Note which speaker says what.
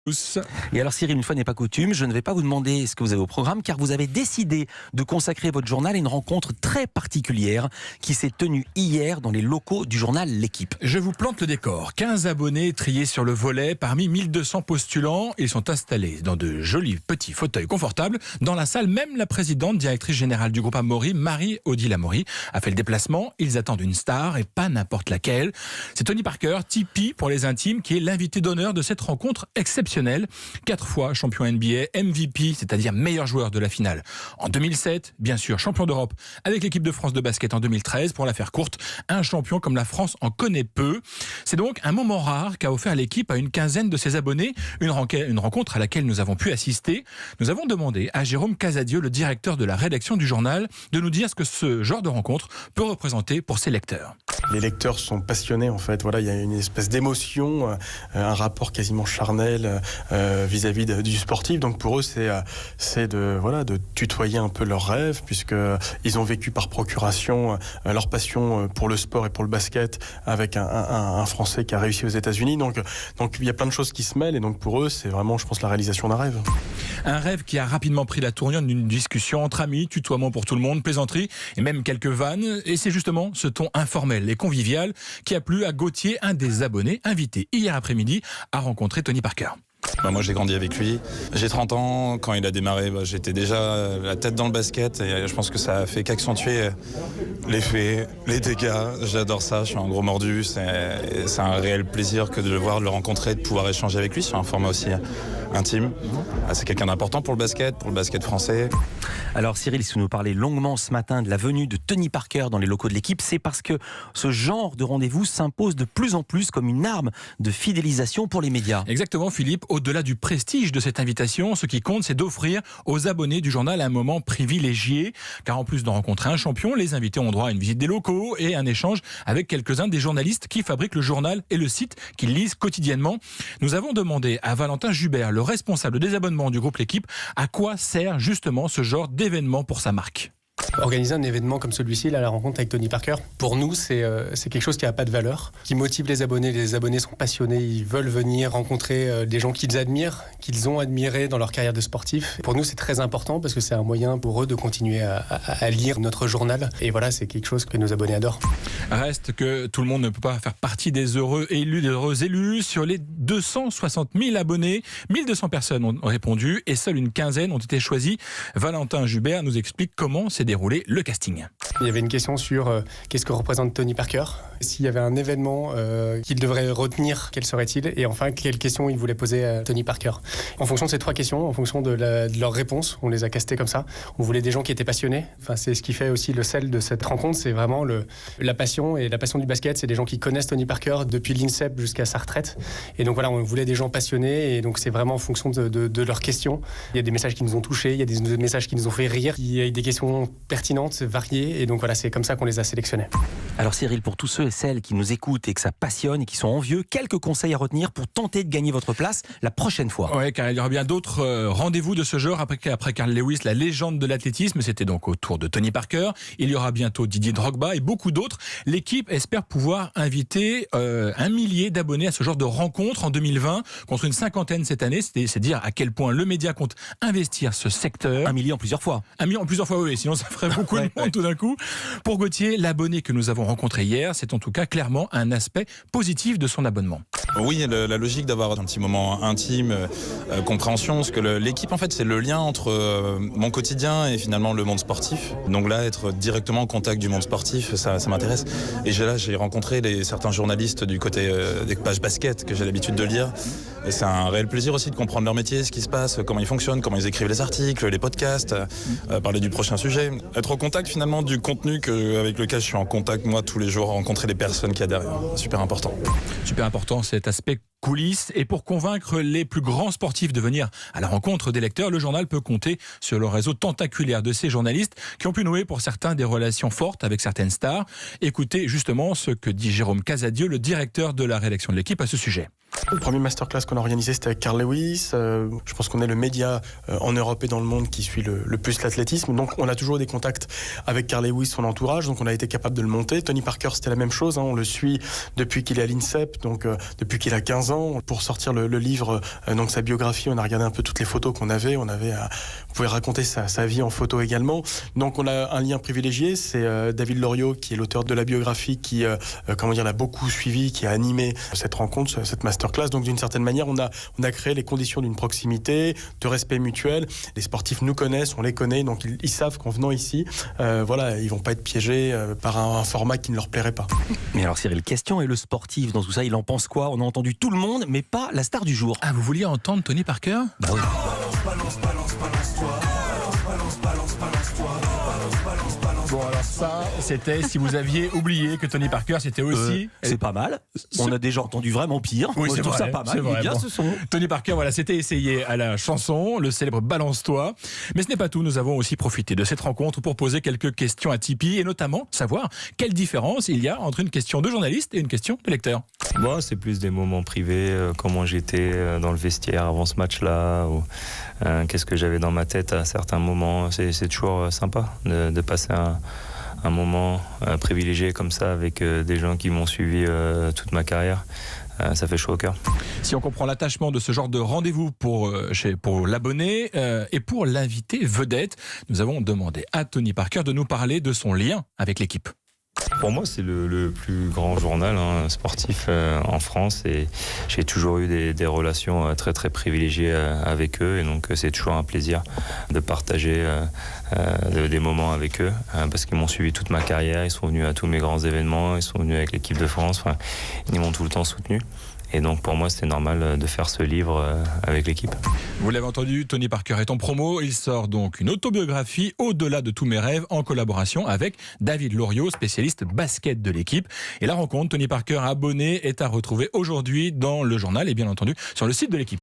Speaker 1: Tous.
Speaker 2: Et alors Cyril, une fois n'est pas coutume, je ne vais pas vous demander ce que vous avez au programme car vous avez décidé de consacrer votre journal à une rencontre très particulière qui s'est tenue hier dans les locaux du journal L'Équipe.
Speaker 1: Je vous plante le décor. 15 abonnés triés sur le volet parmi 1200 postulants. Ils sont installés dans de jolis petits fauteuils confortables. Dans la salle, même la présidente, directrice générale du groupe Amaury, Marie-Odile Amaury, a fait le déplacement. Ils attendent une star et pas n'importe laquelle. C'est Tony Parker, Tipeee pour les intimes, qui est l'invité d'honneur de cette rencontre exceptionnelle. 4 fois champion NBA, MVP, c'est-à-dire meilleur joueur de la finale. En 2007, bien sûr, champion d'Europe avec l'équipe de France de basket en 2013. Pour la faire courte, un champion comme la France en connaît peu. C'est donc un moment rare qu'a offert l'équipe à une quinzaine de ses abonnés. Une rencontre à laquelle nous avons pu assister. Nous avons demandé à Jérôme Casadieu, le directeur de la rédaction du journal, de nous dire ce que ce genre de rencontre peut représenter pour ses lecteurs.
Speaker 3: Les lecteurs sont passionnés en fait. Voilà, il y a une espèce d'émotion, un rapport quasiment charnel vis-à-vis du sportif. Donc pour eux, c'est de tutoyer un peu leurs rêves, puisque ils ont vécu par procuration leur passion pour le sport et pour le basket avec un Français qui a réussi aux États-Unis. Donc il y a plein de choses qui se mêlent, et donc pour eux, c'est vraiment, je pense, la réalisation d'un rêve.
Speaker 1: Un rêve qui a rapidement pris la tournure d'une discussion entre amis, tutoiement pour tout le monde, plaisanterie et même quelques vannes. Et c'est justement ce ton informel et convivial qui a plu à Gauthier, un des abonnés invités hier après-midi à rencontrer Tony Parker.
Speaker 4: Moi j'ai grandi avec lui, j'ai 30 ans, quand il a démarré j'étais déjà la tête dans le basket et je pense que ça a fait qu'accentuer l'effet, les dégâts. J'adore ça, je suis un gros mordu, c'est un réel plaisir que de le voir, de le rencontrer, de pouvoir échanger avec lui sur un format aussi intime. C'est quelqu'un d'important pour le basket français.
Speaker 2: Alors Cyril, si vous nous parlez longuement ce matin de la venue de Tony Parker dans les locaux de l'Équipe, c'est parce que ce genre de rendez-vous s'impose de plus en plus comme une arme de fidélisation pour les médias.
Speaker 1: Exactement Philippe, au-delà du prestige de cette invitation, ce qui compte c'est d'offrir aux abonnés du journal un moment privilégié, car en plus de rencontrer un champion, les invités ont droit à une visite des locaux et un échange avec quelques-uns des journalistes qui fabriquent le journal et le site qu'ils lisent quotidiennement. Nous avons demandé à Valentin Jubert, le responsable des abonnements du groupe L'Équipe, à quoi sert justement ce genre d'événement pour sa marque.
Speaker 5: Organiser un événement comme celui-ci, là, la rencontre avec Tony Parker, pour nous, c'est quelque chose qui n'a pas de valeur, qui motive les abonnés. Les abonnés sont passionnés, ils veulent venir rencontrer des gens qu'ils admirent, qu'ils ont admirés dans leur carrière de sportif. Pour nous, c'est très important parce que c'est un moyen pour eux de continuer à lire notre journal. Et voilà, c'est quelque chose que nos abonnés adorent.
Speaker 1: Reste que tout le monde ne peut pas faire partie des heureux élus. Sur les 260 000 abonnés, 1200 personnes ont répondu et seule une quinzaine ont été choisies. Valentin Jubert nous explique comment s'est déroulé le casting.
Speaker 5: Il y avait une question sur qu'est-ce que représente Tony Parker. S'il y avait un événement qu'il devrait retenir, quel serait-il? Et enfin, quelle question il voulait poser à Tony Parker. En fonction de ces 3 questions, en fonction de leurs réponses, on les a castées comme ça. On voulait des gens qui étaient passionnés. Enfin, c'est ce qui fait aussi le sel de cette rencontre. C'est vraiment la passion, et la passion du basket. C'est des gens qui connaissent Tony Parker depuis l'INSEP jusqu'à sa retraite. Et donc voilà, on voulait des gens passionnés. Et donc c'est vraiment en fonction de leurs questions. Il y a des messages qui nous ont touchés, il y a des messages qui nous ont fait rire. Il y a des questions pertinentes, variées. Et donc voilà, c'est comme ça qu'on les a sélectionnés.
Speaker 2: Alors Cyril, pour tous ceux et celles qui nous écoutent et que ça passionne et qui sont envieux, quelques conseils à retenir pour tenter de gagner votre place la prochaine fois.
Speaker 1: Oui, car il y aura bien d'autres rendez-vous de ce genre après Carl Lewis, la légende de l'athlétisme. C'était donc au tour de Tony Parker. Il y aura bientôt Didier Drogba et beaucoup d'autres. L'équipe espère pouvoir inviter 1 millier d'abonnés à ce genre de rencontre en 2020 contre une 50aine cette année. C'est dire à quel point le média compte investir ce secteur.
Speaker 2: 1 million en plusieurs fois.
Speaker 1: 1 million en plusieurs fois, oui, sinon ça ferait beaucoup de monde tout d'un coup. Pour Gauthier, l'abonné que nous avons rencontré hier, c'est en tout cas clairement un aspect positif de son abonnement.
Speaker 4: Oui, la logique d'avoir un petit moment intime, compréhension, parce que l'équipe en fait c'est le lien entre mon quotidien et finalement le monde sportif. Donc là, être directement en contact du monde sportif, ça m'intéresse. Et j'ai rencontré certains journalistes du côté des pages basket que j'ai l'habitude de lire. Et c'est un réel plaisir aussi de comprendre leur métier, ce qui se passe, comment ils fonctionnent, comment ils écrivent les articles, les podcasts, parler du prochain sujet. Être au contact finalement du contenu avec lequel je suis en contact moi tous les jours, rencontrer les personnes qu'il y a derrière. Super important.
Speaker 1: Super important cet aspect coulisses. Et pour convaincre les plus grands sportifs de venir à la rencontre des lecteurs, le journal peut compter sur le réseau tentaculaire de ces journalistes qui ont pu nouer pour certains des relations fortes avec certaines stars. Écoutez justement ce que dit Jérôme Casadieu, le directeur de la rédaction de l'Équipe à ce sujet.
Speaker 3: Le premier masterclass qu'on a organisé, c'était avec Carl Lewis. Je pense qu'on est le média en Europe et dans le monde qui suit le plus l'athlétisme. Donc on a toujours des contacts avec Carl Lewis, son entourage, donc on a été capable de le monter. Tony Parker, c'était la même chose, on le suit depuis qu'il est à l'INSEP, donc depuis qu'il a 15 ans. Pour sortir le livre, donc sa biographie, on a regardé un peu toutes les photos qu'on avait. On pouvait raconter sa vie en photo également. Donc on a un lien privilégié, c'est David Loriot, qui est l'auteur de la biographie, qui l'a beaucoup suivi, qui a animé cette rencontre, cette masterclass. Donc d'une certaine manière, on a créé les conditions d'une proximité, de respect mutuel. Les sportifs nous connaissent, on les connaît, donc ils savent qu'en venant ici, ils vont pas être piégés par un format qui ne leur plairait pas.
Speaker 2: Mais alors Cyril, question, et le sportif dans tout ça, il en pense quoi? On a entendu tout le monde, mais pas la star du jour.
Speaker 1: Ah, vous vouliez entendre Tony Parker?
Speaker 2: Bah oui.
Speaker 1: Bon, alors ça, c'était si vous aviez oublié que Tony Parker, c'était aussi...
Speaker 2: C'est pas mal. On a déjà entendu vraiment pire.
Speaker 1: Oui,
Speaker 2: Moi, je
Speaker 1: c'est
Speaker 2: trouve
Speaker 1: vrai,
Speaker 2: ça pas mal.
Speaker 1: c'est vrai,
Speaker 2: Il est bien
Speaker 1: bon.
Speaker 2: ce son.
Speaker 1: Tony Parker, voilà, c'était essayé à la chanson, le célèbre Balance-toi. Mais ce n'est pas tout, nous avons aussi profité de cette rencontre pour poser quelques questions à Tipeee et notamment savoir quelle différence il y a entre une question de journaliste et une question de lecteur.
Speaker 6: Moi, c'est plus des moments privés, comment j'étais dans le vestiaire avant ce match-là, ou qu'est-ce que j'avais dans ma tête à certains moments. C'est toujours sympa de passer un moment privilégié comme ça avec des gens qui m'ont suivi toute ma carrière. Ça fait chaud au cœur.
Speaker 1: Si on comprend l'attachement de ce genre de rendez-vous pour l'abonné et pour l'invité vedette, nous avons demandé à Tony Parker de nous parler de son lien avec l'équipe.
Speaker 6: Pour moi, c'est le plus grand journal sportif en France et j'ai toujours eu des relations très très privilégiées avec eux et donc c'est toujours un plaisir de partager des moments avec eux parce qu'ils m'ont suivi toute ma carrière, ils sont venus à tous mes grands événements, ils sont venus avec l'équipe de France, ils m'ont tout le temps soutenu. Et donc pour moi, c'était normal de faire ce livre avec l'équipe.
Speaker 1: Vous l'avez entendu, Tony Parker est en promo. Il sort donc une autobiographie, Au-delà de tous mes rêves, en collaboration avec David Loriot, spécialiste basket de l'équipe. Et la rencontre, Tony Parker abonné, est à retrouver aujourd'hui dans le journal et bien entendu sur le site de l'équipe.